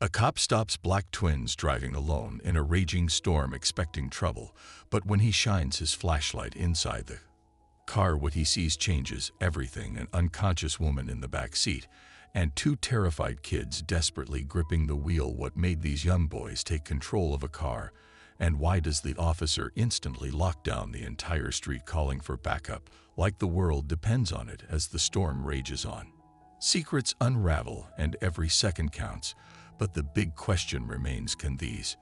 A cop stops black twins driving alone in a raging storm expecting trouble, but when he shines his flashlight inside the car, what he sees changes everything: an unconscious woman in the back seat and two terrified kids desperately gripping the wheel. What made these young boys take control of a car, and why does the officer instantly lock down the entire street calling for backup, like the world depends on it as the storm rages on? Secrets unravel and every second counts, but the big question remains: can these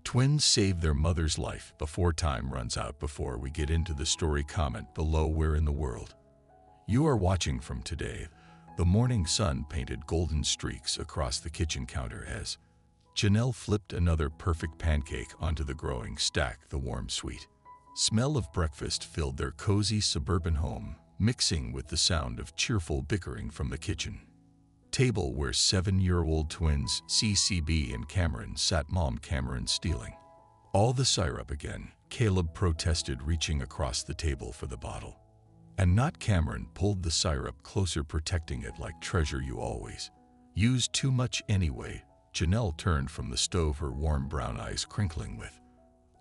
twins save their mother's life before time runs out? Before we get into the story, comment below where in the world you are watching from today. The morning sun painted golden streaks across the kitchen counter as Janelle flipped another perfect pancake onto the growing stack. The warm, sweet smell of breakfast filled their cozy suburban home, mixing with the sound of cheerful bickering from the kitchen table where 7-year-old twins CCB and Cameron sat. Mom, Cameron stealing all the syrup again, Caleb protested, reaching across the table for the bottle. And not. Cameron pulled the syrup closer, protecting it like treasure. You always use too much anyway. Janelle turned from the stove, her warm brown eyes crinkling with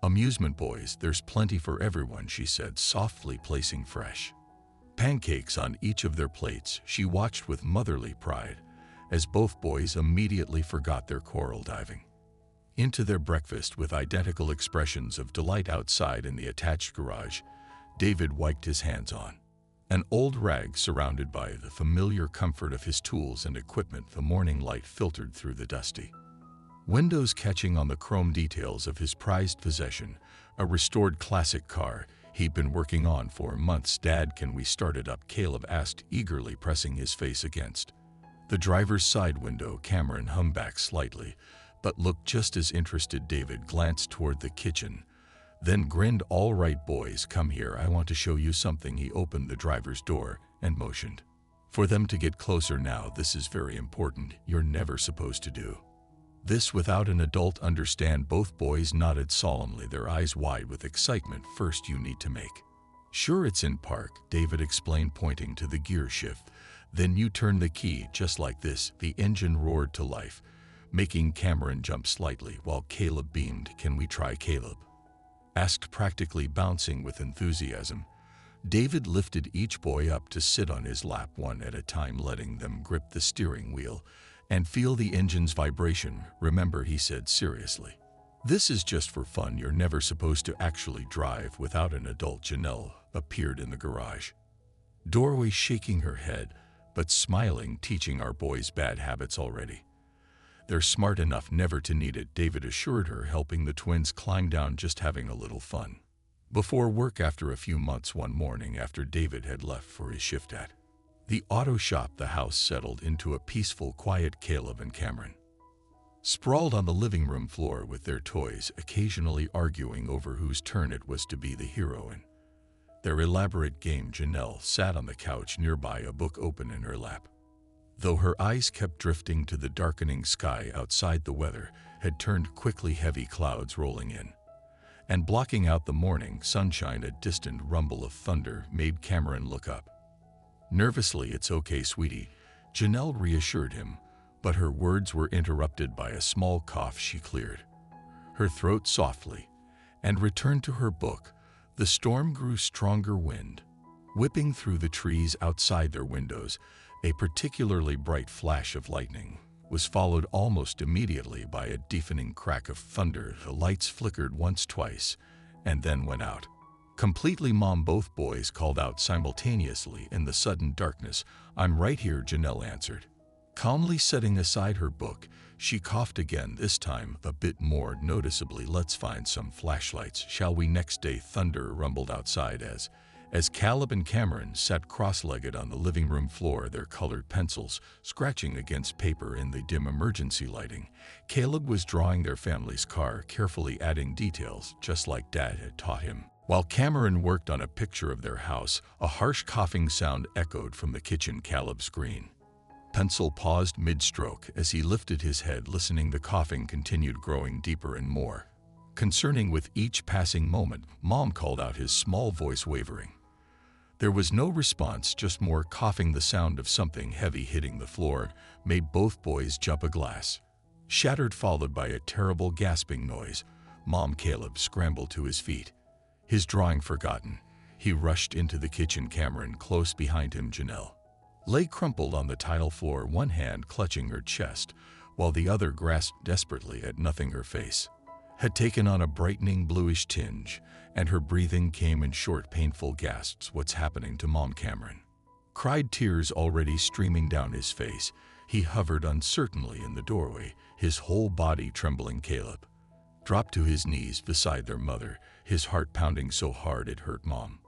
amusement. Boys, there's plenty for everyone, she said softly, placing fresh pancakes on each of their plates. She watched with motherly pride as both boys immediately forgot their quarrel, diving into their breakfast with identical expressions of delight. Outside in the attached garage, David wiped his hands on an old rag, surrounded by the familiar comfort of his tools and equipment. The morning light filtered through the dusty windows, catching on the chrome details of his prized possession, a restored classic car he'd been working on for months. Dad, can we start it up? Caleb asked eagerly, pressing his face against the driver's side window. Cameron hummed back slightly, but looked just as interested. David glanced toward the kitchen, then grinned. All right, boys, come here. I want to show you something. He opened the driver's door and motioned for them to get closer. Now, this is very important. You're never supposed to do this without an adult, understand? Both boys nodded solemnly, their eyes wide with excitement. First, you need to make sure it's in park, David explained, pointing to the gear shift. Then you turn the key just like this. The engine roared to life, making Cameron jump slightly while Caleb beamed. Can we try? Caleb asked, practically bouncing with enthusiasm. David lifted each boy up to sit on his lap one at a time, letting them grip the steering wheel and feel the engine's vibration. Remember, he said seriously, this is just for fun. You're never supposed to actually drive without an adult. Janelle appeared in the garage doorway, shaking her head but smiling. Teaching our boys bad habits already? They're smart enough never to need it, David assured her, helping the twins climb down. Just having a little fun before work. After a few months, one morning after David had left for his shift at the auto shop, the house settled into a peaceful quiet. Caleb and Cameron sprawled on the living room floor with their toys, occasionally arguing over whose turn it was to be the hero in their elaborate game. Janelle sat on the couch nearby, a book open in her lap, though her eyes kept drifting to the darkening sky outside. The weather had turned quickly, heavy clouds rolling in and blocking out the morning sunshine. A distant rumble of thunder made Cameron look up nervously. It's okay, sweetie, Janelle reassured him, but her words were interrupted by a small cough. She cleared her throat softly and returned to her book. The storm grew stronger, wind whipping through the trees outside their windows. A particularly bright flash of lightning was followed almost immediately by a deafening crack of thunder. The lights flickered once, twice, and then went out completely. Mom, both boys called out simultaneously in the sudden darkness. I'm right here, Janelle answered, calmly setting aside her book. She coughed again, this time a bit more noticeably. Let's find some flashlights, shall we? Next day, thunder rumbled outside as Caleb and Cameron sat cross-legged on the living room floor, their colored pencils scratching against paper in the dim emergency lighting. Caleb was drawing their family's car, carefully adding details just like Dad had taught him, while Cameron worked on a picture of their house. A harsh coughing sound echoed from the kitchen. Caleb's green pencil paused mid-stroke as he lifted his head, listening. The coughing continued, growing deeper and more concerning with each passing moment. Mom called out, his small voice wavering. There was no response, just more coughing. The sound of something heavy hitting the floor made both boys jump. A glass Shattered, followed by a terrible gasping noise. Mom Caleb scrambled to his feet. His drawing forgotten, he rushed into the kitchen. Cameron, close behind him, Janelle, lay crumpled on the tile floor, one hand clutching her chest, while the other grasped desperately at nothing. Her face had taken on a brightening bluish tinge, and her breathing came in short, painful gasps. What's happening to Mom? Cameron cried, tears already streaming down his face. He hovered uncertainly in the doorway, his whole body trembling. Caleb dropped to his knees beside their mother, his heart pounding so hard it hurt. Mom,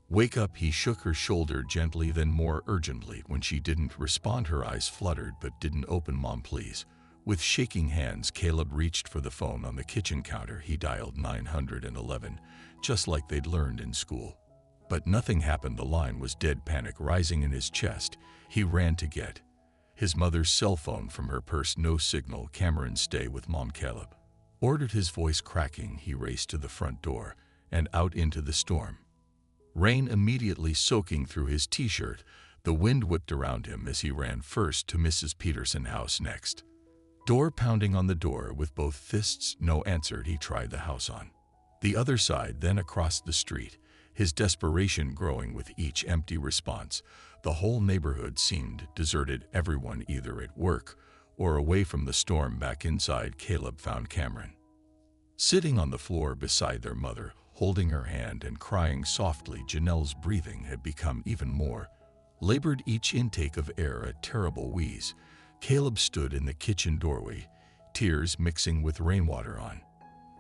wake up! He shook her shoulder gently, then more urgently. When she didn't respond, her eyes fluttered but didn't open. Mom, please. With shaking hands, Caleb reached for the phone on the kitchen counter. He dialed 911, just like they'd learned in school. But nothing happened. The line was dead. Panic rising in his chest, he ran to get his mother's cell phone from her purse. No signal. Cameron, stay with Mom, Caleb ordered, his voice cracking. He raced to the front door and out into the storm. Rain immediately soaking through his t-shirt. The wind whipped around him as he ran first to Mrs. Peterson's house, next door, pounding on the door with both fists. No answer. He tried the house on the other side, then across the street, his desperation growing with each empty response. The whole neighborhood seemed deserted, everyone either at work or away from the storm. Back inside, Caleb found Cameron sitting on the floor beside their mother, holding her hand and crying softly. Janelle's breathing had become even more labored, each intake of air a terrible wheeze. Caleb stood in the kitchen doorway, tears mixing with rainwater on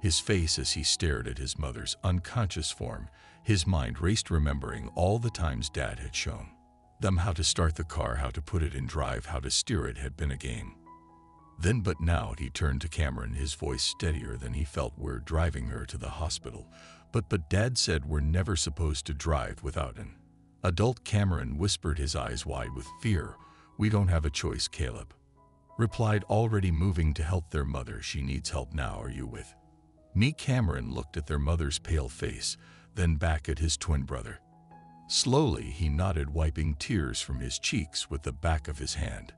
his face as he stared at his mother's unconscious form. His mind raced, remembering all the times Dad had shown them how to start the car, how to put it in drive, how to steer. It had been a game then, but now. He turned to Cameron, his voice steadier than he felt. We're driving her to the hospital. But Dad said we're never supposed to drive without an adult. Cameron whispered, his eyes wide with fear. We don't have a choice, Caleb replied, already moving to help their mother. She needs help now. Are you with me? Cameron looked at their mother's pale face, then back at his twin brother. Slowly he nodded, wiping tears from his cheeks with the back of his hand.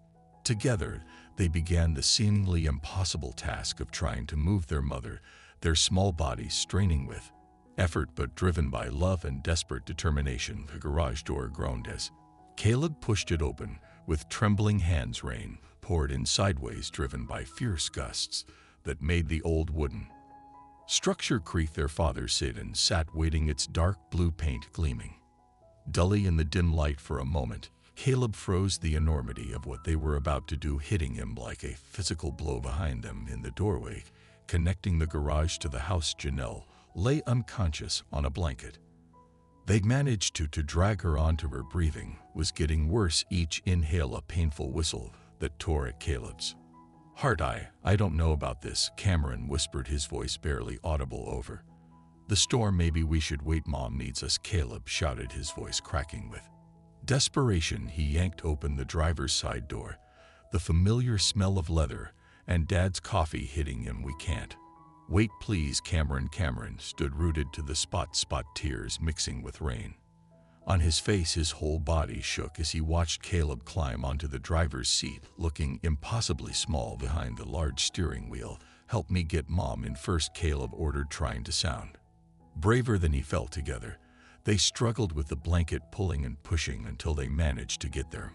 Together, they began the seemingly impossible task of trying to move their mother, their small bodies straining with effort but driven by love and desperate determination. The garage door groaned as Caleb pushed it open. With trembling hands, rain poured in sideways, driven by fierce gusts that made the old wooden structure creak. Their father sat waiting, its dark blue paint gleaming dully in the dim light. For a moment, Caleb froze, the enormity of what they were about to do hitting him like a physical blow. Behind them, in the doorway connecting the garage to the house, Janelle lay unconscious on a blanket. They'd managed to drag her onto her. Breathing was getting worse, each inhale a painful whistle that tore at Caleb's heart. I don't know about this, Cameron whispered, his voice barely audible over the storm. Maybe we should wait. Mom needs us, Caleb shouted, his voice cracking with desperation. He yanked open the driver's side door, the familiar smell of leather and Dad's coffee hitting him. We can't wait, please, Cameron. Cameron stood rooted to the spot, tears mixing with rain on his face. His whole body shook as he watched Caleb climb onto the driver's seat, looking impossibly small behind the large steering wheel. Help me get Mom in first, Caleb ordered, trying to sound braver than he felt. Together, they struggled with the blanket, pulling and pushing until they managed to get their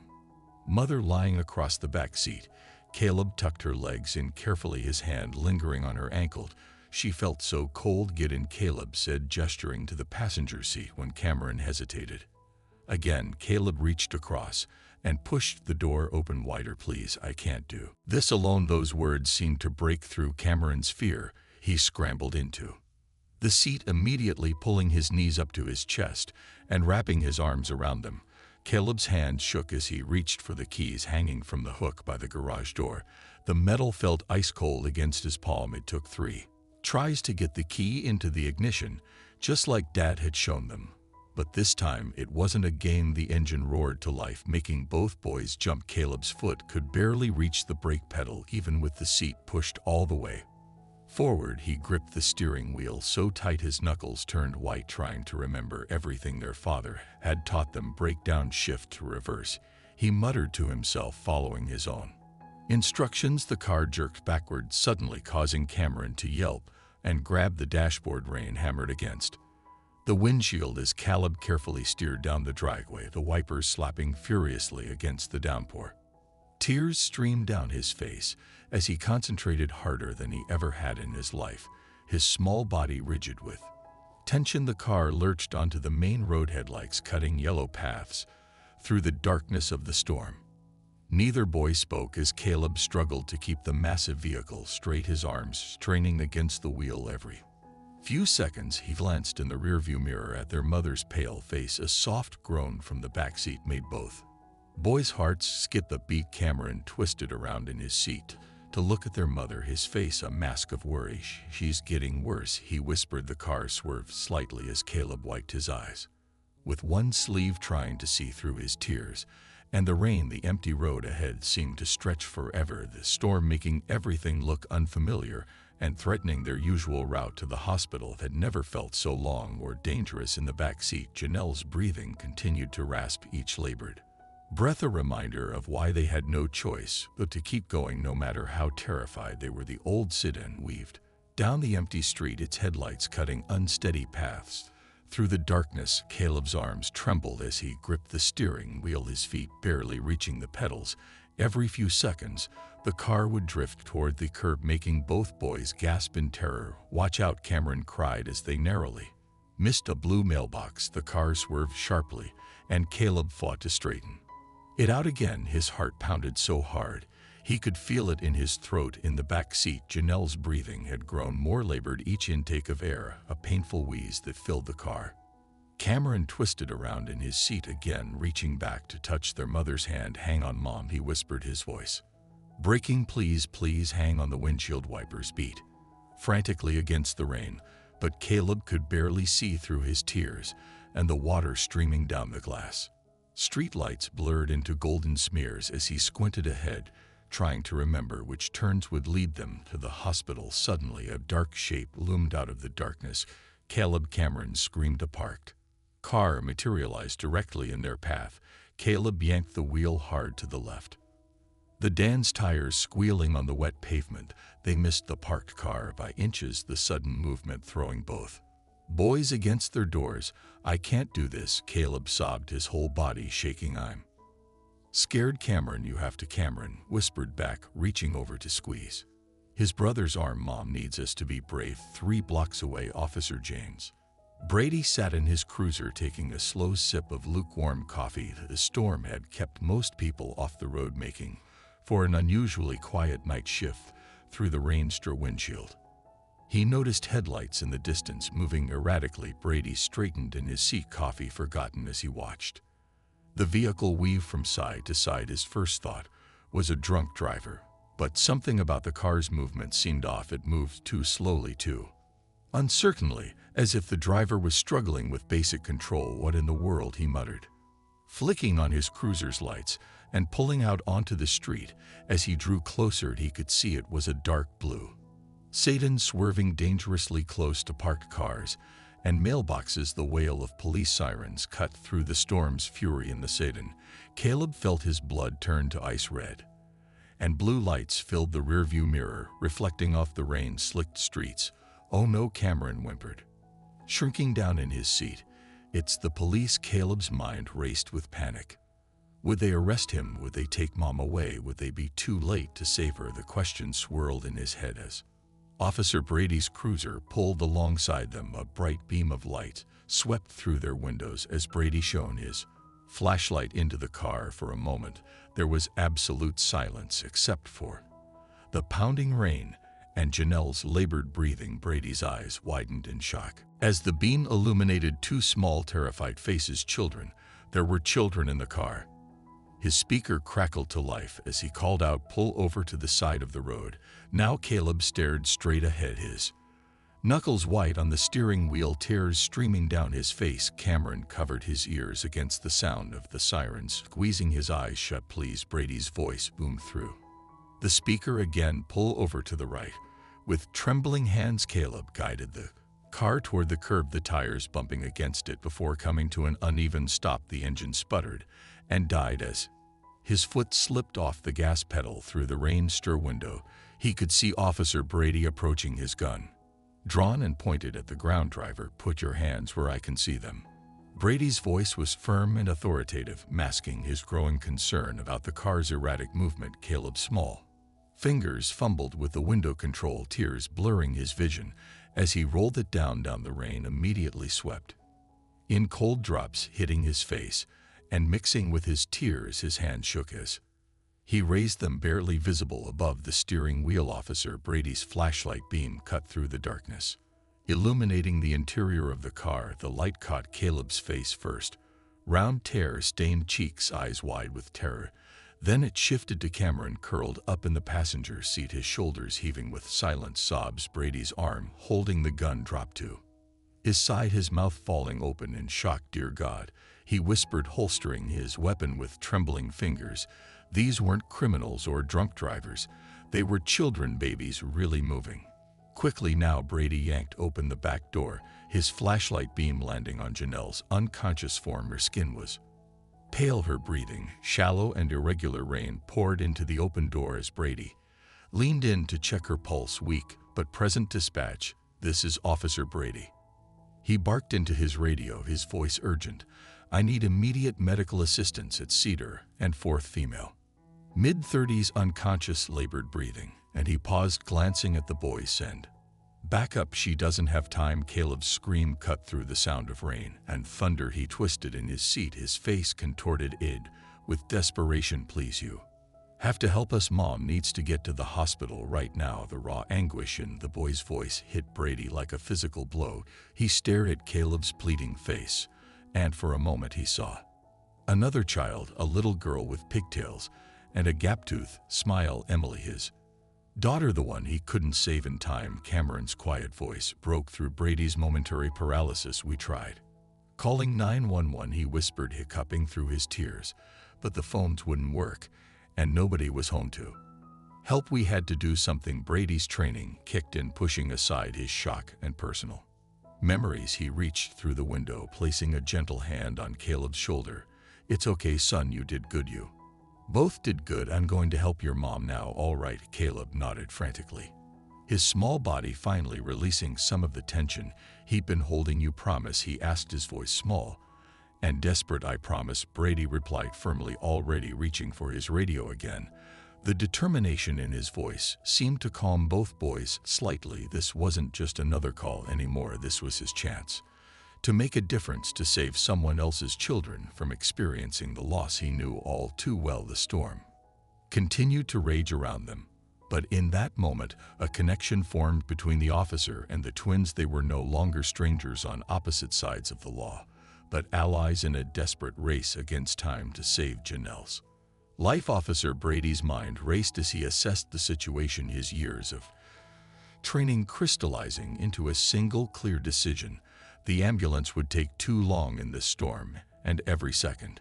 mother lying across the back seat. Caleb tucked her legs in carefully, his hand lingering on her ankle. She felt so cold. Get in, Caleb said, gesturing to the passenger seat. When Cameron hesitated again, Caleb reached across and pushed the door open wider. Please, I can't do this alone. Those words seemed to break through Cameron's fear. He scrambled into the seat, immediately pulling his knees up to his chest and wrapping his arms around them. Caleb's hand shook as he reached for the keys hanging from the hook by the garage door. The metal felt ice cold against his palm. It took 3 tries to get the key into the ignition, just like Dad had shown them. But this time, it wasn't a game. The engine roared to life, making both boys jump. Caleb's foot could barely reach the brake pedal, even with the seat pushed all the way forward. He gripped the steering wheel so tight his knuckles turned white, trying to remember everything their father had taught them. Breakdown, shift to reverse, he muttered to himself, following his own Instructions. The car jerked backward, suddenly causing Cameron to yelp and grab the dashboard. Rain hammered against the windshield as Caleb carefully steered down the driveway, the wipers slapping furiously against the downpour. Tears streamed down his face as he concentrated harder than he ever had in his life, his small body rigid with tension. The car lurched onto the main road, headlights cutting yellow paths through the darkness of the storm. Neither boy spoke as Caleb struggled to keep the massive vehicle straight, his arms straining against the wheel. Every few seconds he glanced in the rearview mirror at their mother's pale face. A soft groan from the back seat made both boys' hearts skip a beat. Cameron twisted around in his seat to look at their mother, his face a mask of worry. "She's getting worse," he whispered. The car swerved slightly as Caleb wiped his eyes with one sleeve, trying to see through his tears, and the rain. The empty road ahead seemed to stretch forever, the storm making everything look unfamiliar and threatening. Their usual route to the hospital had never felt so long or dangerous. In the back seat, Janelle's breathing continued to rasp each labored breath, a reminder of why they had no choice but to keep going no matter how terrified they were. The old sedan weaved down the empty street, its headlights cutting unsteady paths through the darkness. Caleb's arms trembled as he gripped the steering wheel, his feet barely reaching the pedals. Every few seconds, the car would drift toward the curb, making both boys gasp in terror. "Watch out," Cameron cried as they narrowly missed a blue mailbox. The car swerved sharply, and Caleb fought to straighten it out again. His heart pounded so hard he could feel it in his throat. In the back seat, Janelle's breathing had grown more labored, each intake of air a painful wheeze that filled the car. Cameron twisted around in his seat again, reaching back to touch their mother's hand. "Hang on, Mom," he whispered, his voice breaking. "Please, please hang on." The windshield wipers beat frantically against the rain, but Caleb could barely see through his tears and the water streaming down the glass. Streetlights blurred into golden smears as he squinted ahead, trying to remember which turns would lead them to the hospital. Suddenly, a dark shape loomed out of the darkness. Cameron screamed. A parked car materialized directly in their path. Caleb yanked the wheel hard to the left, the Dan's tires squealing on the wet pavement. They missed the parked car by inches, the sudden movement throwing both boys against their doors. "I can't do this," Caleb sobbed, his whole body shaking. "I'm scared." "Cameron, you have to." Cameron whispered back, reaching over to squeeze his brother's arm. "Mom needs us to be brave." 3 blocks away, Officer James Brady sat in his cruiser taking a slow sip of lukewarm coffee. The storm had kept most people off the road, making for an unusually quiet night shift through the rain-strewn windshield. He noticed headlights in the distance moving erratically. Brady straightened in his seat, coffee forgotten as he watched the vehicle weave from side to side. His first thought was a drunk driver, but something about the car's movement seemed off. It moved too slowly, too uncertainly, as if the driver was struggling with basic control. "What in the world?" he muttered, flicking on his cruiser's lights and pulling out onto the street. As he drew closer, he could see it was a dark blue sedan swerving dangerously close to parked cars and mailboxes. The wail of police sirens cut through the storm's fury in the sedan. Caleb felt his blood turn to ice red, and blue lights filled the rearview mirror, reflecting off the rain-slicked streets. "Oh no," Cameron whimpered, shrinking down in his seat. "It's the police." Caleb's mind raced with panic. Would they arrest him? Would they take Mom away? Would they be too late to save her? The question swirled in his head as Officer Brady's cruiser pulled alongside them. A bright beam of light swept through their windows as Brady shone his flashlight into the car. For a moment, there was absolute silence except for the pounding rain and Janelle's labored breathing. Brady's eyes widened in shock as the beam illuminated 2 small, terrified faces. Children. There were children in the car. His speaker crackled to life as he called out, "Pull over to the side of the road." Now Caleb stared straight ahead, his knuckles white on the steering wheel, tears streaming down his face. Cameron covered his ears against the sound of the sirens, squeezing his eyes shut. "Please," Brady's voice boomed through the speaker again. "Pull over to the right." With trembling hands, Caleb guided the car toward the curb, the tires bumping against it before coming to an uneven stop. The engine sputtered and died as His foot slipped off the gas pedal through the rain-stir window. He could see Officer Brady approaching, his gun drawn and pointed at the ground driver. "Put your hands where I can see them." Brady's voice was firm and authoritative, masking his growing concern about the car's erratic movement. Caleb's small fingers fumbled with the window control, tears blurring his vision as he rolled it down the rain immediately swept in cold drops, hitting his face and mixing with his tears. His hand shook as he raised them, barely visible above the steering wheel. Officer Brady's flashlight beam cut through the darkness, illuminating the interior of the car. The light caught Caleb's face first, round, tear-stained cheeks, eyes wide with terror. Then it shifted to Cameron, curled up in the passenger seat, his shoulders heaving with silent sobs. Brady's arm, holding the gun, dropped to his side, his mouth falling open in shock. "Dear God," he whispered, holstering his weapon with trembling fingers. These weren't criminals or drunk drivers. They were children, babies, really moving quickly now. Brady yanked open the back door, his flashlight beam landing on Janelle's unconscious form. Her skin was pale, her breathing shallow and irregular. Rain poured into the open door as Brady leaned in to check her pulse, weak but present. "Dispatch, this is Officer Brady." He barked into his radio, his voice urgent. "I need immediate medical assistance at Cedar and 4th female. Mid-30s, unconscious, labored breathing." And he paused, glancing at the boys. "And back up, she doesn't have time." Caleb's scream cut through the sound of rain and thunder. He twisted in his seat, his face contorted with desperation. "Please, you have to help us. Mom needs to get to the hospital right now." The raw anguish in the boy's voice hit Brady like a physical blow. He stared at Caleb's pleading face, and for a moment he saw another child, a little girl with pigtails and a gap-toothed smile. "Emily, his daughter, the one he couldn't save in time." Cameron's quiet voice broke through Brady's momentary paralysis. "We tried calling 911, he whispered, hiccuping through his tears, "but the phones wouldn't work, and nobody was home to help. We had to do something." Brady's training kicked in, pushing aside his shock and personal memories. He reached through the window, placing a gentle hand on Caleb's shoulder. "It's okay, son, you did good. You both did good. I'm going to help your mom now." "All right." Caleb nodded frantically, his small body finally releasing some of the tension he'd been holding. "You promise?" he asked, his voice small and desperate. "I promise," Brady replied firmly, already reaching for his radio again. The determination in his voice seemed to calm both boys slightly. This wasn't just another call anymore. This was his chance to make a difference, to save someone else's children from experiencing the loss he knew all too well. The storm continued to rage around them, but in that moment, a connection formed between the officer and the twins. They were no longer strangers on opposite sides of the law, but allies in a desperate race against time to save Janelle's life. Officer Brady's mind raced as he assessed the situation, his years of training crystallizing into a single clear decision. The ambulance would take too long in this storm, and every second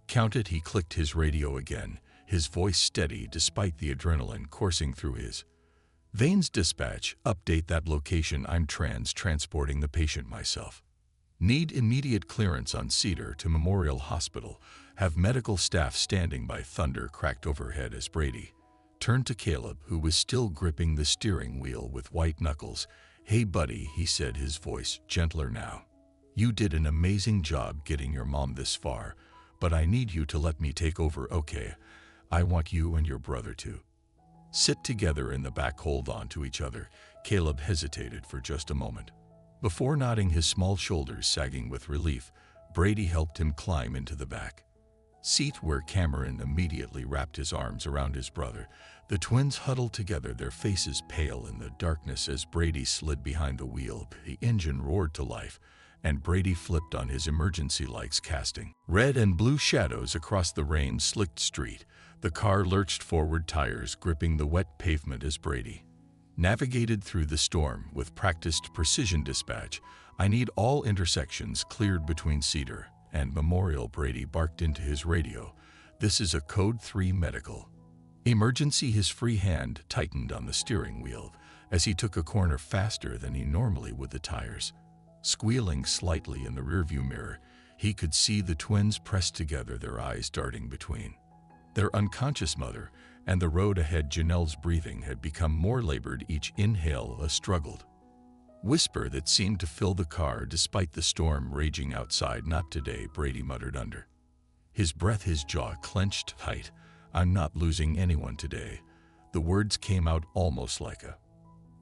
counted. He clicked his radio again, his voice steady despite the adrenaline coursing through his veins. "Dispatch, update that location. I'm transporting the patient myself. Need immediate clearance on Cedar to Memorial Hospital. Have medical staff standing by." Thunder cracked overhead as Brady turned to Caleb, who was still gripping the steering wheel with white knuckles. "Hey buddy," he said, his voice gentler now. "You did an amazing job getting your mom this far, but I need you to let me take over, okay? I want you and your brother to sit together in the back. Hold on to each other." Caleb hesitated for just a moment before nodding, his small shoulders sagging with relief. Brady helped him climb into the back seat, where Cameron immediately wrapped his arms around his brother. The twins huddled together, their faces pale in the darkness as Brady slid behind the wheel. The engine roared to life, and Brady flipped on his emergency lights, casting red and blue shadows across the rain-slicked street. The car lurched forward, tires gripping the wet pavement as Brady navigated through the storm with practiced precision. "Dispatch, I need all intersections cleared between Cedar and Memorial." Brady barked into his radio. "This is a Code 3 medical emergency." His free hand tightened on the steering wheel as he took a corner faster than he normally would. The tires squealing slightly in the rearview mirror, he could see the twins pressed together, their eyes darting between Their unconscious mother and the road ahead. Janelle's breathing had become more labored, each inhale a struggled whisper that seemed to fill the car despite the storm raging outside. "Not today," Brady muttered under his breath, his jaw clenched tight. "I'm not losing anyone today." The words came out almost like a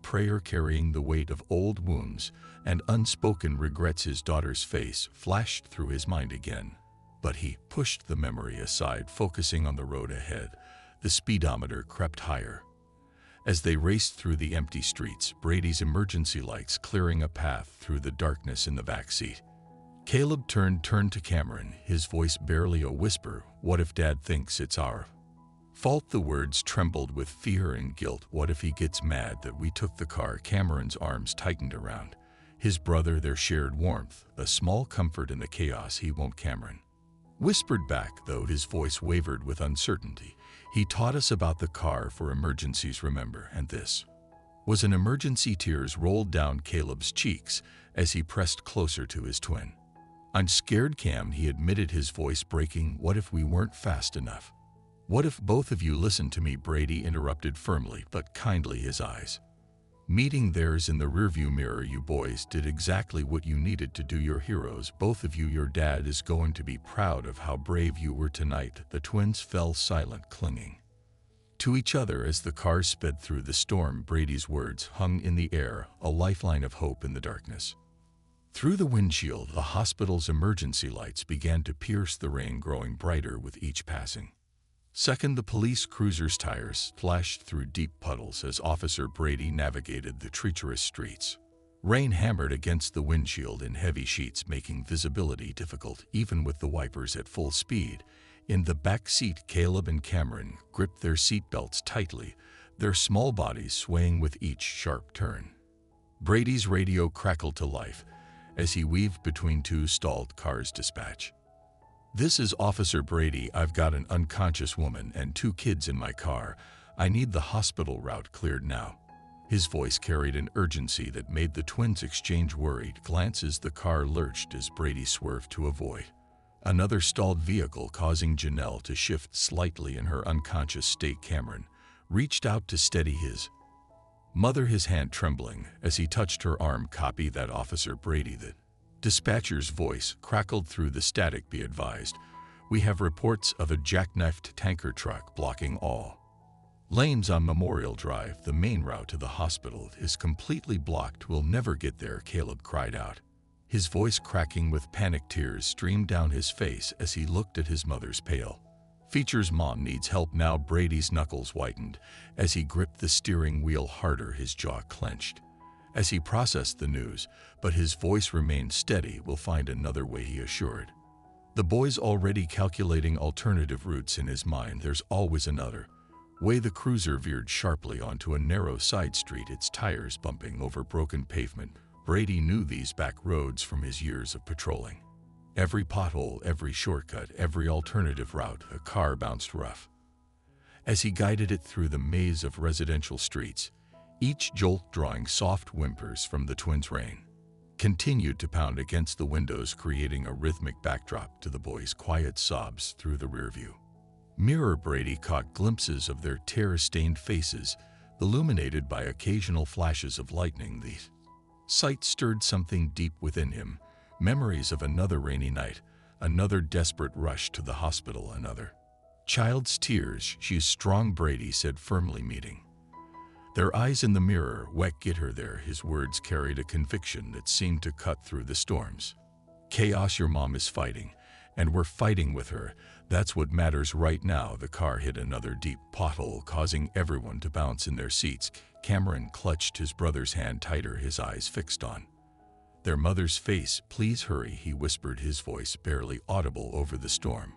prayer, carrying the weight of old wounds and unspoken regrets. His daughter's face flashed through his mind again, but he pushed the memory aside, focusing on the road ahead. The speedometer crept higher as they raced through the empty streets, Brady's emergency lights clearing a path through the darkness in the back seat. Caleb turned to Cameron, his voice barely a whisper. "What if Dad thinks it's our fault?" The words trembled with fear and guilt. "What if he gets mad that we took the car?" Cameron's arms tightened around his brother, their shared warmth, a small comfort in the chaos. "He won't," Cameron whispered back, though his voice wavered with uncertainty. "He taught us about the car for emergencies, remember? And this was an emergency." Tears rolled down Caleb's cheeks as he pressed closer to his twin. "I'm scared, Cam," he admitted, his voice breaking. "What if we weren't fast enough? What if both of you listened to me?" Brady interrupted firmly but kindly, his eyes meeting theirs in the rearview mirror. "You boys did exactly what you needed to do. You're heroes, both of you. Your dad is going to be proud of how brave you were tonight." The twins fell silent, clinging to each other as the car sped through the storm. Brady's words hung in the air, a lifeline of hope in the darkness. Through the windshield, the hospital's emergency lights began to pierce the rain, growing brighter with each passing second. The police cruiser's tires flashed through deep puddles as Officer Brady navigated the treacherous streets. Rain hammered against the windshield in heavy sheets, making visibility difficult even with the wipers at full speed. In the back seat, Caleb and Cameron gripped their seatbelts tightly, their small bodies swaying with each sharp turn. Brady's radio crackled to life as he weaved between two stalled cars. "Dispatch, this is Officer Brady. I've got an unconscious woman and 2 kids in my car. I need the hospital route cleared now." His voice carried an urgency that made the twins exchange worried glances. The car lurched as Brady swerved to avoid another stalled vehicle, causing Janelle to shift slightly in her unconscious state. Cameron reached out to steady his mother, his hand trembling as he touched her arm. "Copy that, Officer Brady." The dispatcher's voice crackled through the static. "Be advised, we have reports of a jackknifed tanker truck blocking all lanes on Memorial Drive. The main route to the hospital is completely blocked. We'll never get there," Caleb cried out, his voice cracking with panic. Tears streamed down his face as he looked at his mother's pale features. "Mom needs help now." Brady's knuckles whitened as he gripped the steering wheel harder, his jaw clenched as he processed the news, but his voice remained steady. "We'll find another way," he assured the boys, already calculating alternative routes in his mind. "There's always another way." The cruiser veered sharply onto a narrow side street, its tires bumping over broken pavement. Brady knew these back roads from his years of patrolling. Every pothole, every shortcut, every alternative route. A car bounced rough as he guided it through the maze of residential streets, each jolt drawing soft whimpers from the twins'. Rain continued to pound against the windows, creating a rhythmic backdrop to the boys' quiet sobs. Through the rearview mirror, Brady caught glimpses of their terror-stained faces, illuminated by occasional flashes of lightning. The sight stirred something deep within him, memories of another rainy night, another desperate rush to the hospital, another child's tears. "She's strong," Brady said firmly, meeting their eyes in the mirror. "Get her there." His words carried a conviction that seemed to cut through the storm's chaos. "Your mom is fighting, and we're fighting with her. That's what matters right now." The car hit another deep pothole, causing everyone to bounce in their seats. Cameron clutched his brother's hand tighter, his eyes fixed on their mother's face. "Please hurry," he whispered, his voice barely audible over the storm.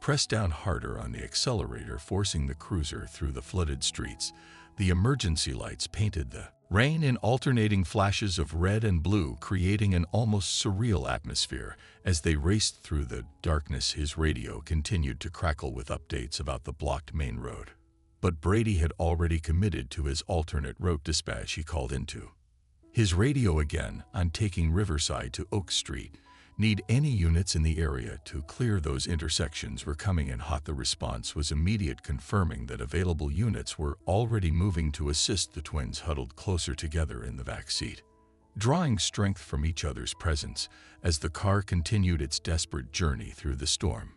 Press down harder on the accelerator, forcing the cruiser through the flooded streets. The emergency lights painted the rain in alternating flashes of red and blue, creating an almost surreal atmosphere. As they raced through the darkness, his radio continued to crackle with updates about the blocked main road. But Brady had already committed to his alternate route. "Dispatch," he called into his radio again. "I'm taking Riverside to Oak Street. Need any units in the area to clear those intersections. We're coming in hot. The response was immediate, confirming that available units were already moving to assist. The twins huddled closer together in the back seat, drawing strength from each other's presence as the car continued its desperate journey through the storm.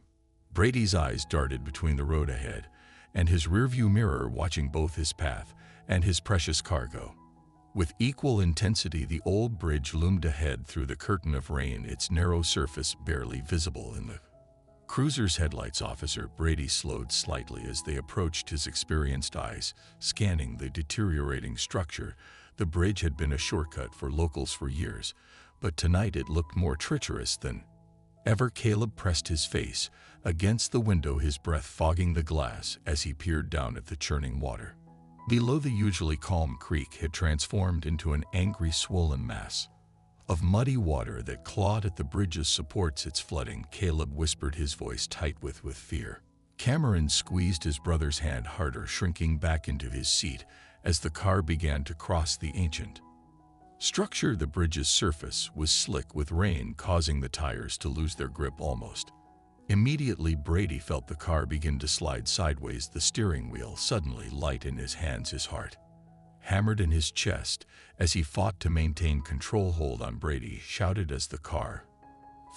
Brady's eyes darted between the road ahead and his rearview mirror, watching both his path and his precious cargo. With equal intensity, the old bridge loomed ahead through the curtain of rain, its narrow surface barely visible in the cruiser's headlights. Officer Brady slowed slightly as they approached, his experienced eyes scanning the deteriorating structure. The bridge had been a shortcut for locals for years, but tonight it looked more treacherous than ever. Caleb pressed his face against the window, his breath fogging the glass as he peered down at the churning water. Below, the usually calm creek had transformed into an angry, swollen mass of muddy water that clawed at the bridge's supports. It's flooding, Caleb whispered, his voice tight with fear. Cameron squeezed his brother's hand harder, shrinking back into his seat as the car began to cross the ancient structure. The bridge's surface was slick with rain, causing the tires to lose their grip almost immediately. Brady felt the car begin to slide sideways, the steering wheel suddenly light in his hands. His heart hammered in his chest as he fought to maintain control. Hold on, Brady shouted as the car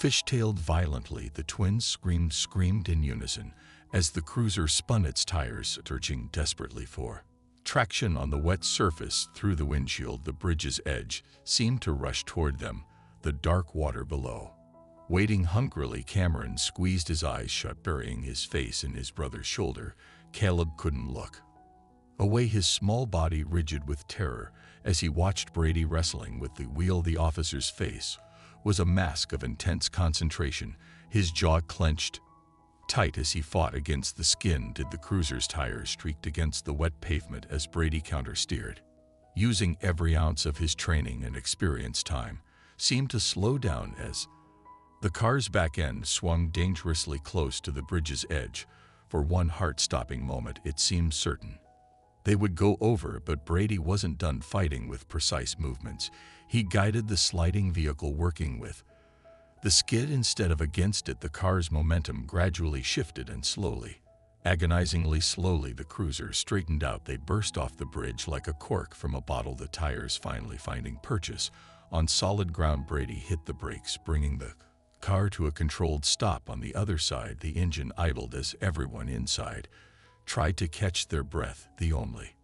fishtailed violently. The twins screamed in unison as the cruiser spun its tires, searching desperately for traction on the wet surface. Through the windshield, the bridge's edge seemed to rush toward them, the dark water below waiting hungrily. Cameron squeezed his eyes shut, burying his face in his brother's shoulder. Caleb couldn't look away, his small body rigid with terror as he watched Brady wrestling with the wheel. The officer's face was a mask of intense concentration, his jaw clenched tight as he fought against the skin. Did the cruiser's tires streaked against the wet pavement as Brady countersteered, using every ounce of his training and experience. Time seemed to slow down as the car's back end swung dangerously close to the bridge's edge. For one heart-stopping moment, it seemed certain they would go over, but Brady wasn't done fighting. With precise movements, he guided the sliding vehicle, working with the skid instead of against it. The car's momentum gradually shifted, and slowly, agonizingly slowly, the cruiser straightened out. They burst off the bridge like a cork from a bottle, the tires finally finding purchase on solid ground. Brady hit the brakes, bringing the car to a controlled stop. On the other side, the engine idled as everyone inside tried to catch their breath, the only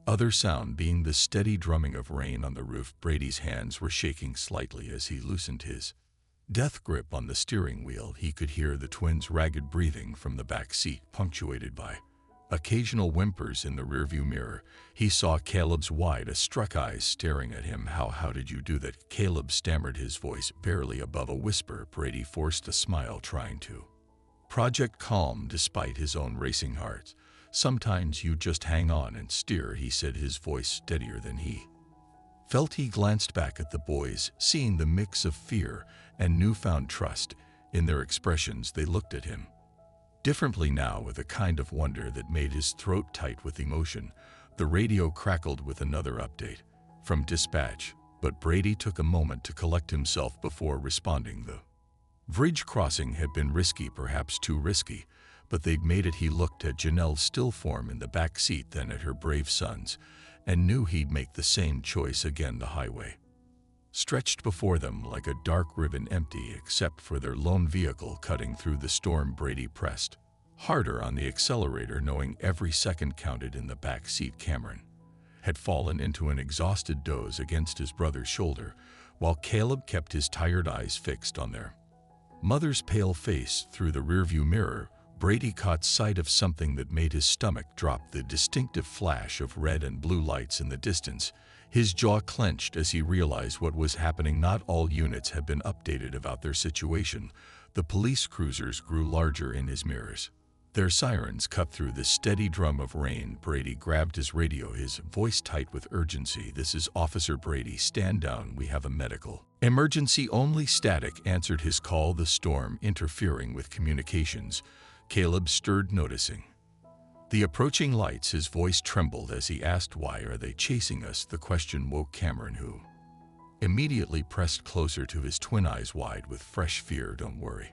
other sound being the steady drumming of rain on the roof. Brady's hands were shaking slightly as he loosened his death grip on the steering wheel. He could hear the twins' ragged breathing from the back seat, punctuated by occasional whimpers. In the rearview mirror, he saw Caleb's wide-struck eyes staring at him. How did you do that?" Caleb stammered, his voice barely above a whisper. Brady forced a smile, trying to project calm despite his own racing heart. "Sometimes you just hang on and steer," he said, his voice steadier than he felt. He glanced back at the boys, seeing the mix of fear and newfound trust in their expressions. They looked at him differently now, with a kind of wonder that made his throat tight with emotion. The radio crackled with another update from dispatch, but Brady took a moment to collect himself before responding. The bridge crossing had been risky, perhaps too risky, but they'd made it. He looked at Janelle's still form in the back seat, then at her brave sons, and knew he'd make the same choice again. The highway stretched before them like a dark ribbon, empty except for their lone vehicle cutting through the storm. Brady pressed harder on the accelerator, knowing every second counted. In the back seat, Cameron had fallen into an exhausted doze against his brother's shoulder, while Caleb kept his tired eyes fixed on their mother's pale face. Through the rearview mirror, Brady caught sight of something that made his stomach drop, the distinctive flash of red and blue lights in the distance. His jaw clenched as he realized what was happening. Not all units had been updated about their situation. The police cruisers grew larger in his mirrors. Their sirens cut through the steady drum of rain. Brady grabbed his radio, his voice tight with urgency. "This is Officer Brady. Stand down. We have a medical emergency." Only static answered his call, the storm interfering with communications. Caleb stirred, noticing the approaching lights. His voice trembled as he asked, "Why are they chasing us?" The question woke Cameron, who immediately pressed closer to his twin, eyes wide with fresh fear. "Don't worry,"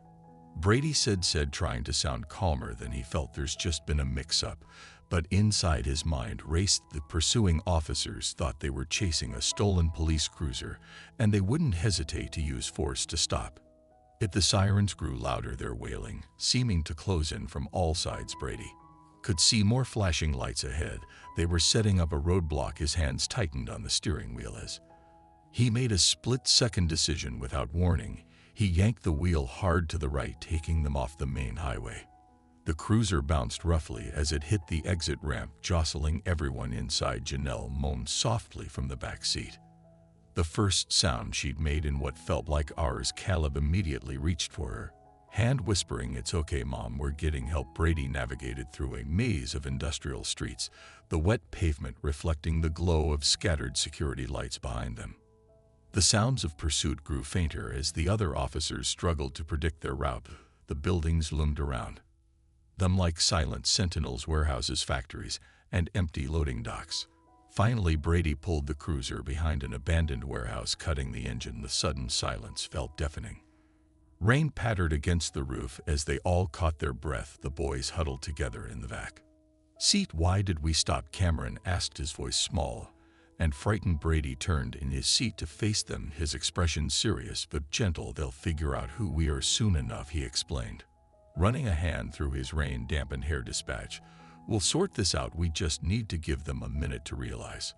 Brady said, trying to sound calmer than he felt. "There's just been a mix-up." But inside his mind raced. The pursuing officers thought they were chasing a stolen police cruiser, and they wouldn't hesitate to use force to stop it. The sirens grew louder, their wailing seeming to close in from all sides. Brady could see more flashing lights ahead. They were setting up a roadblock. His hands tightened on the steering wheel as he made a split-second decision. Without warning, he yanked the wheel hard to the right, taking them off the main highway. The cruiser bounced roughly as it hit the exit ramp, jostling everyone inside. Janelle moaned softly from the back seat, the first sound she'd made in what felt like hours. Caleb immediately reached for her hand, whispering, "It's okay, Mom, we're getting help." Brady navigated through a maze of industrial streets, the wet pavement reflecting the glow of scattered security lights behind them. The sounds of pursuit grew fainter as the other officers struggled to predict their route. The buildings loomed around them like silent sentinels: warehouses, factories, and empty loading docks. Finally, Brady pulled the cruiser behind an abandoned warehouse, cutting the engine. The sudden silence felt deafening. Rain pattered against the roof as they all caught their breath. The boys huddled together in the back seat. "Why did we stop?" Cameron asked, his voice small and frightened. Brady turned in his seat to face them, his expression serious but gentle. "They'll figure out who we are soon enough," he explained, running a hand through his rain-dampened hair. "Dispatch, we'll sort this out. We just need to give them a minute to realize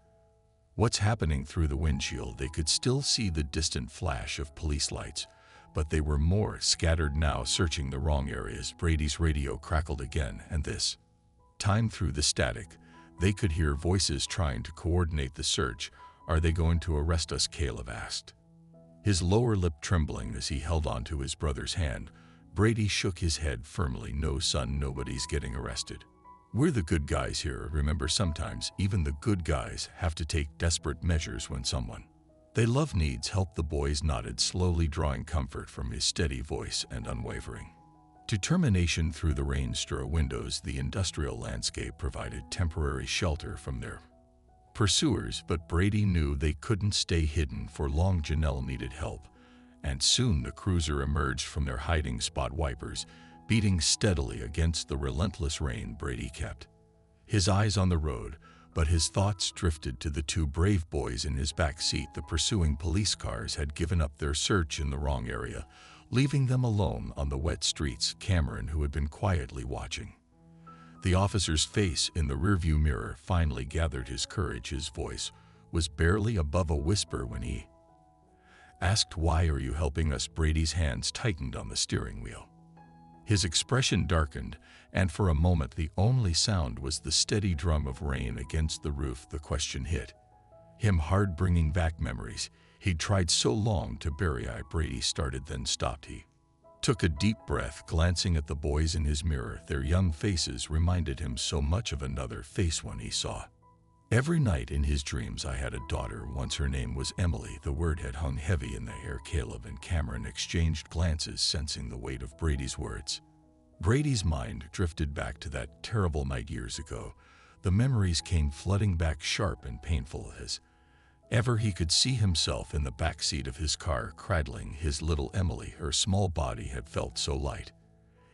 what's happening." Through the windshield, they could still see the distant flash of police lights, but they were more scattered now, searching the wrong areas. Brady's radio crackled again, and this time through the static, they could hear voices trying to coordinate the search. "Are they going to arrest us?" Caleb asked, his lower lip trembling as he held onto his brother's hand. Brady shook his head firmly. "No, son, nobody's getting arrested. We're the good guys here. Remember, sometimes even the good guys have to take desperate measures when someone they love needs help." The boys nodded, slowly drawing comfort from his steady voice and unwavering determination. Through the rain-strewn windows, the industrial landscape provided temporary shelter from their pursuers, but Brady knew they couldn't stay hidden for long. Janelle needed help, and soon the cruiser emerged from their hiding spot, wipers beating steadily against the relentless rain. Brady kept his eyes on the road, but his thoughts drifted to the two brave boys in his back seat. The pursuing police cars had given up their search in the wrong area, leaving them alone on the wet streets. Cameron, who had been quietly watching the officer's face in the rearview mirror, finally gathered his courage. His voice was barely above a whisper when he asked, "Why are you helping us?" Brady's hands tightened on the steering wheel. His expression darkened, and for a moment the only sound was the steady drum of rain against the roof. The question hit him hard, bringing back memories he'd tried so long to bury. Brady started, then stopped. He took a deep breath, glancing at the boys in his mirror. Their young faces reminded him so much of another face one he saw every night in his dreams. "I had a daughter once. Her name was Emily." The word had hung heavy in the air. Caleb and Cameron exchanged glances, sensing the weight of Brady's words. Brady's mind drifted back to that terrible night years ago. The memories came flooding back, sharp and painful as ever. He could see himself in the back seat of his car, cradling his little Emily. Her small body had felt so light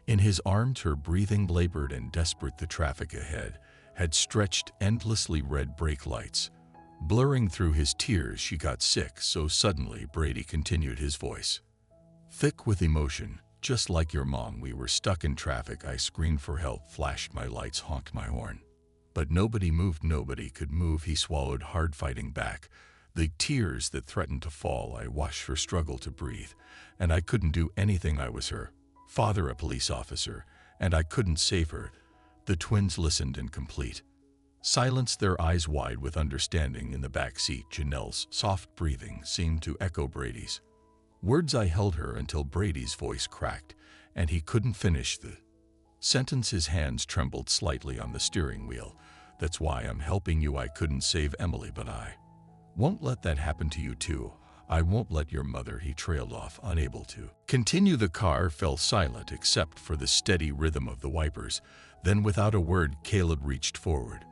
in his arms, her breathing labored and desperate. The traffic ahead had stretched endlessly, red brake lights blurring through his tears. "She got sick so suddenly," Brady continued, his voice thick with emotion. "Just like your mom. We were stuck in traffic. I screamed for help, flashed my lights, honked my horn, but nobody moved. Nobody could move." He swallowed hard, fighting back the tears that threatened to fall. "I watched her struggle to breathe, and I couldn't do anything. I was her father, a police officer, and I couldn't save her." The twins listened in complete silence, their eyes wide with understanding. In the back seat, Janelle's soft breathing seemed to echo Brady's words. "I held her until..." Brady's voice cracked, and he couldn't finish the sentence. His hands trembled slightly on the steering wheel. "That's why I'm helping you. I couldn't save Emily, but I won't let that happen to you too. I won't let your mother..." He trailed off, unable to continue. The car fell silent except for the steady rhythm of the wipers. Then, without a word, Caleb reached forward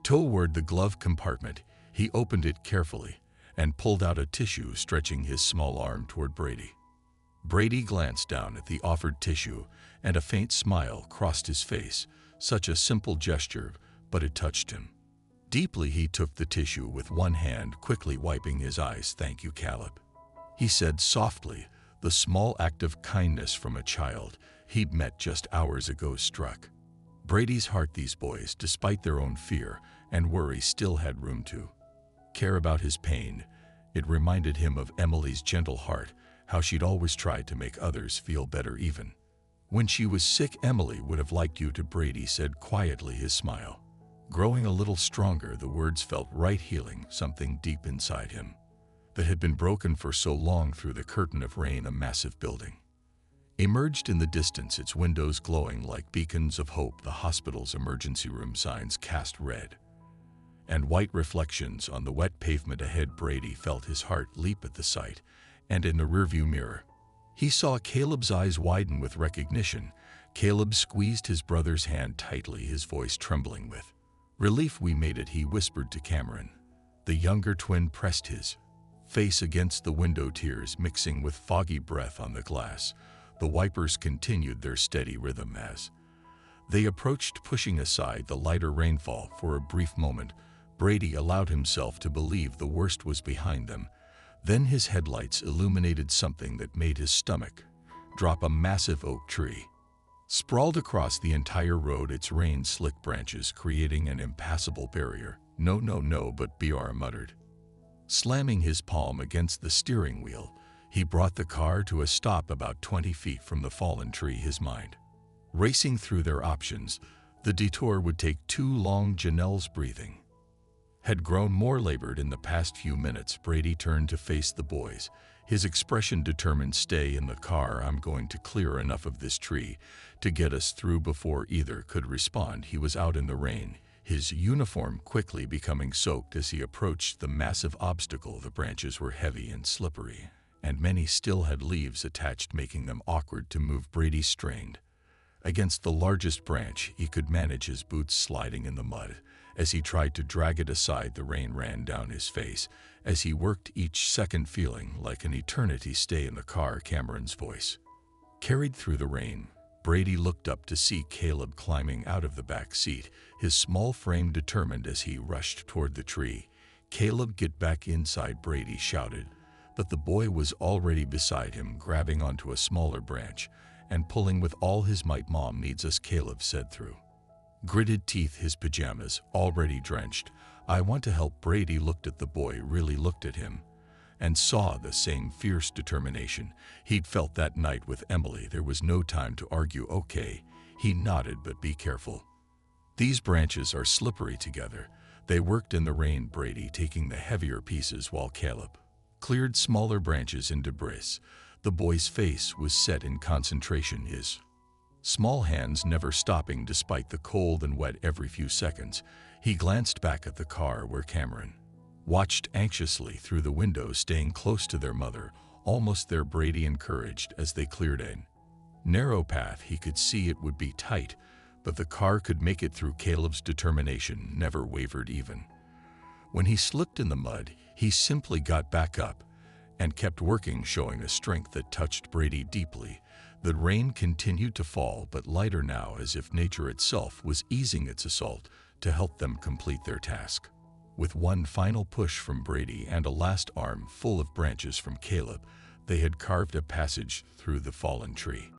toward the glove compartment. He opened it carefully and pulled out a tissue, stretching his small arm toward Brady. Brady glanced down at the offered tissue, and a faint smile crossed his face. Such a simple gesture, but it touched him. Deeply, he took the tissue with one hand, quickly wiping his eyes. "Thank you, Caleb," he said softly. The small act of kindness from a child he'd met just hours ago struck Brady's heart. These boys, despite their own fear and worry, still had room to care about his pain. It reminded him of Emily's gentle heart, how she'd always tried to make others feel better even when she was sick. "Emily would have liked you to," Brady said quietly, his smile growing a little stronger. The words felt right, healing something deep inside him that had been broken for so long. Through the curtain of rain, a massive building emerged in the distance, its windows glowing like beacons of hope. The hospital's emergency room signs cast red and white reflections on the wet pavement ahead. Brady felt his heart leap at the sight, and in the rearview mirror, he saw Caleb's eyes widen with recognition. Caleb squeezed his brother's hand tightly, his voice trembling with relief. "We made it," he whispered to Cameron. The younger twin pressed his face against the window, tears mixing with foggy breath on the glass. The wipers continued their steady rhythm as they approached, pushing aside the lighter rainfall. For a brief moment, Brady allowed himself to believe the worst was behind them. Then his headlights illuminated something that made his stomach drop. A massive oak tree sprawled across the entire road, its rain-slick branches creating an impassable barrier. "No, no, no," but BR muttered. Slamming his palm against the steering wheel, he brought the car to a stop about 20 feet from the fallen tree, his mind racing through their options. The detour would take too long. Janelle's breathing had grown more labored in the past few minutes. Brady turned to face the boys, his expression determined. "Stay in the car. I'm going to clear enough of this tree to get us through." Before either could respond, he was out in the rain, his uniform quickly becoming soaked as he approached the massive obstacle. The branches were heavy and slippery, and many still had leaves attached, making them awkward to move. Brady strained against the largest branch he could manage, his boots sliding in the mud as he tried to drag it aside. The rain ran down his face as he worked, each second feeling like an eternity. "Stay in the car," Cameron's voice carried through the rain. Brady looked up to see Caleb climbing out of the back seat, his small frame determined as he rushed toward the tree. "Caleb, get back inside," Brady shouted, but the boy was already beside him, grabbing onto a smaller branch and pulling with all his might. "Mom needs us," Caleb said through gritted teeth, his pajamas already drenched. "I want to help." Brady looked at the boy, really looked at him, and saw the same fierce determination he'd felt that night with Emily. There was no time to argue. "Okay," he nodded, "but be careful. These branches are slippery together." They worked in the rain, Brady taking the heavier pieces while Caleb cleared smaller branches and debris. The boy's face was set in concentration, his small hands never stopping despite the cold and wet. Every few seconds, he glanced back at the car where Cameron watched anxiously through the window, staying close to their mother. Almost there, Brady encouraged as they cleared a narrow path. He could see it would be tight, but the car could make it through. Caleb's determination never wavered. Even when he slipped in the mud, he simply got back up and kept working, showing a strength that touched Brady deeply. The rain continued to fall, but lighter now, as if nature itself was easing its assault to help them complete their task. With one final push from Brady and a last arm full of branches from Caleb, they had carved a passage through the fallen tree.